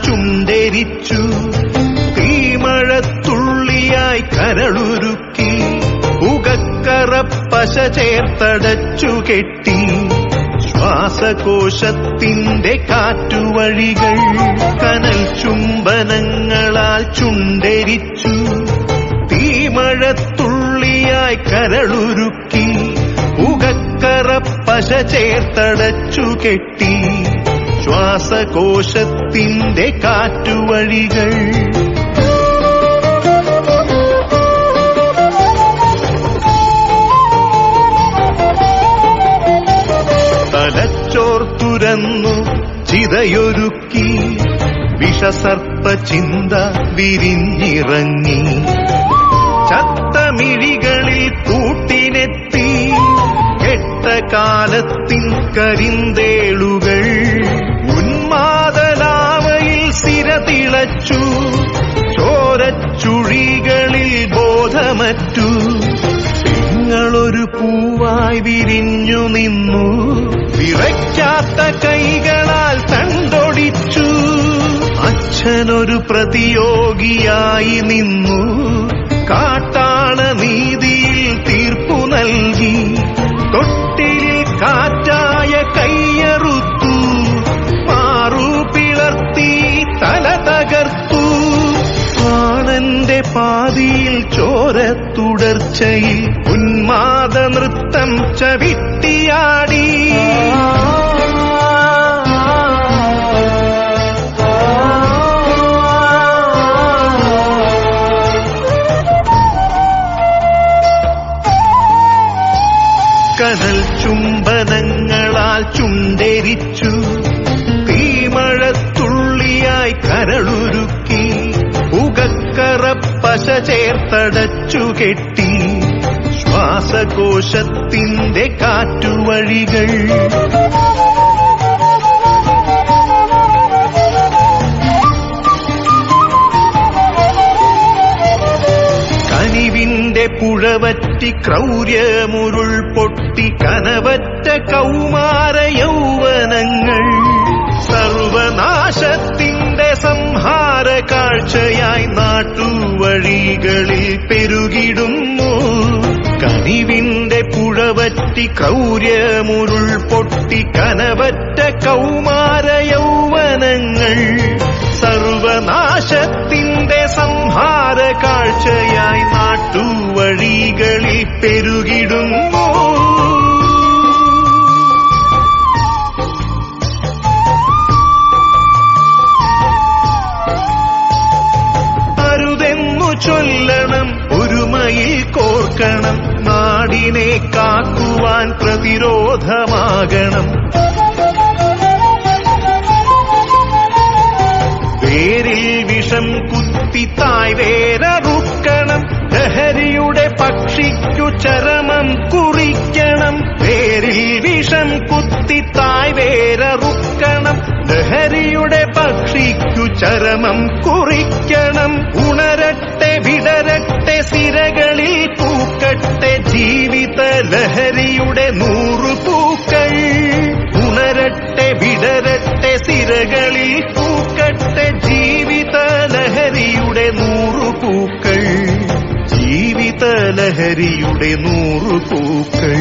ചുണ്ടെരിച്ചു, തീമഴത്തുള്ളിയായി കരളുരുക്കി, പുകക്കറപ്പശ ചേർത്തടച്ചു കെട്ടി, ശ്വാസകോശത്തിന്റെ കാറ്റുവഴികൾ കനൽ ചുംബനങ്ങളാൽ ചുണ്ടെരിച്ചു, തീമഴത്തുള്ളിയായി കരളുരുക്കി, പുകക്കറപ്പശ ചേർത്തടച്ചു കെട്ടി, ശ്വാസകോശത്തിന്റെ കാറ്റുവഴികൾ. തലച്ചോർത്തുരന്നു ചിതയൊരുക്കി, വിഷസർപ്പ ചിന്ത വിരിഞ്ഞിറങ്ങി, ചത്തമിഴികളിൽ കൂട്ടിനെത്തി, കെട്ട കാലത്തിൻ കരിന്തേളുകൾ ഉന്മാദലാവയിൽ സിരതിളച്ചു, ചോരച്ചുഴികളിൽ ബോധമറ്റു, നിങ്ങളൊരു പൂവായി വിരിഞ്ഞു നിന്നു, വിറയ്ക്കാത്ത കൈകളാൽ തണ്ടൊടിച്ചു, അച്ഛനൊരു പ്രതിയോഗിയായി നിന്നു, കാട്ടാള നീതിയിൽ തീർപ്പു നൽകി, തൊട്ടിലിൽ കാറ്റായ കയ്യറുത്തു, മാറു പിളർത്തി തല തകർത്തു, പ്രാണന്റെ പാതിയിൽ ചോരത്തുടർച്ചയിൽ ഉന്മാദ നൃത്തം ചവിട്ടിയാടി. കനൽ ചുംബനങ്ങളാൽ ചുണ്ടെരിച്ചു, തീമഴത്തുള്ളിയായി കരളുരുക്കി, പുകക്കറപ്പശ ചേർത്തടച്ചു കെട്ടി, ശ്വാസകോശത്തിന്റെ കാറ്റുവഴികൾ. കനിവിന്റെ പുഴവറ്റി ക്രൗര്യമുരുൾ പൊട്ടി, കനവറ്റ കൗമാര യൗവനങ്ങൾ സർവനാശത്തിന്റെ സംഹാര കാഴ്ചയായി നാട്ടുവഴികളിൽ പെരുകിടുന്നു. കനിവിന്റെ പുഴവറ്റി ക്രൗര്യമുരുൾ പൊട്ടി, കനവറ്റ കൗമാര യൗവനങ്ങൾ സർവനാശത്തിന്റെ സംഹാര കാഴ്ചയായി നാട്ടുവഴികളിൽ പെരുകിടുന്നു. അരുതെന്നു ചൊല്ലണം, ഒരുമയിൽ കോർക്കണം, നാടിനെ കാക്കുവാൻ പ്രതിരോധമാകണം. വേരിൽ വിഷം കുത്തി തായ് വേരറുക്കണം, ലഹരിയുടെ പക്ഷിക്കു ചരമം കുറിക്കണം. വേരിൽ വിഷം കുത്തി തായ് വേരറുക്കണം, ലഹരിയുടെ പക്ഷിക്കു ചരമം കുറിക്കണം. ഉണരട്ടെ വിടരട്ടെ സിരകളിൽ പൂക്കട്ടെ, ജീവിത ലഹരിയുടെ 100 പൂക്കൾ. ഉണരട്ടെ വിടരട്ടെ സിരകളിൽ പൂക്കട്ടെ, ജീവിത ലഹരിയുടെ 100 പൂക്കൾ. ജീവിത ലഹരിയുടെ 100 പൂക്കൾ.